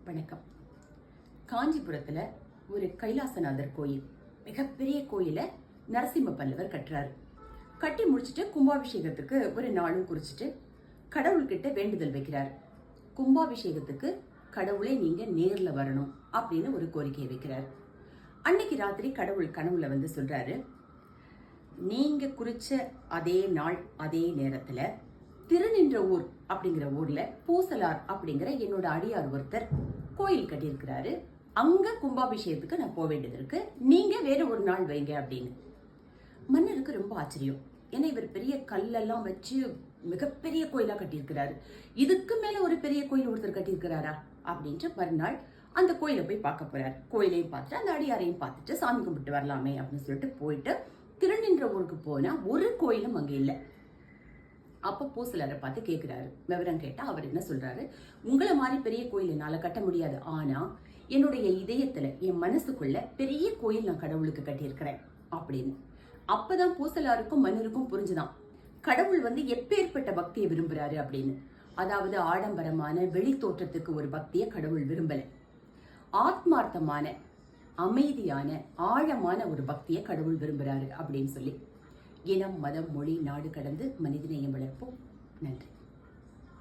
வணக்கம். காஞ்சிபுரத்துல ஒரு கைலாசநாதர் கோயில், மிகப்பெரிய கோயில நரசிம்ம பல்லவர் கட்டுறாரு. கட்டி முடிச்சுட்டு கும்பாபிஷேகத்துக்கு ஒரு நாளும் குறிச்சிட்டு கடவுள்கிட்ட வேண்டுதல் வைக்கிறாரு. கும்பாபிஷேகத்துக்கு கடவுளை நீங்க நேர்ல வரணும் அப்படின்னு ஒரு கோரிக்கையை வைக்கிறாரு. அன்னைக்கு ராத்திரி கடவுள் கனவுல வந்து சொல்றாரு, நீங்க குறிச்ச அதே நாள் அதே நேரத்துல திருநின்ற ஊர் அப்படிங்கிற ஊர்ல பூசலார் அப்படிங்கிற என்னோட அடியார் ஒருத்தர் கோயில் கட்டியிருக்கிறாரு. அங்க கும்பாபிஷேகத்துக்கு நான் போக வேண்டியது இருக்கு, நீங்க வேற ஒரு நாள் வைங்க அப்படின்னு. மன்னருக்கு ரொம்ப ஆச்சரியம். ஏன்னா இவர் பெரிய கல்லெல்லாம் வச்சு மிகப்பெரிய கோயிலா கட்டியிருக்கிறாரு. இதுக்கு மேல ஒரு பெரிய கோயில் ஒருத்தர் கட்டியிருக்கிறாரா அப்படின்ட்டு மறுநாள் அந்த கோயிலை போய் பார்க்க போறாரு. கோயிலையும் பார்த்துட்டு அந்த அடியாரையும் பார்த்துட்டு சாமி கும்பிட்டு வரலாமே அப்படின்னு சொல்லிட்டு போயிட்டு திருநின்ற ஊருக்கு போனா ஒரு கோயிலும் அங்க இல்லை. அப்ப பூசலரை பார்த்து கேட்கிறாரு. விவரம் கேட்டா அவர் என்ன சொல்றாரு, உங்களை மாதிரி பெரிய கோயில் என்னால கட்ட முடியாது, ஆனா என்னுடைய இதயத்துல என் மனசுக்குள்ள பெரிய கோயில் நான் கடவுளுக்கு கட்டியிருக்கிறேன் அப்படின்னு. அப்பதான் பூசலாருக்கும் மன்னருக்கும் புரிஞ்சுதான் கடவுள் வந்து எப்பேற்பட்ட பக்தியை விரும்புறாரு அப்படின்னு. அதாவது ஆடம்பரமான வெளி தோற்றத்துக்கு ஒரு பக்தியை கடவுள் விரும்பல, ஆத்மார்த்தமான அமைதியான ஆழமான ஒரு பக்தியை கடவுள் விரும்புறாரு அப்படின்னு சொல்லி. இனம், மதம், மொழி, நாடு கடந்து மனிதநேயம் வளர்ப்போம். நன்றி.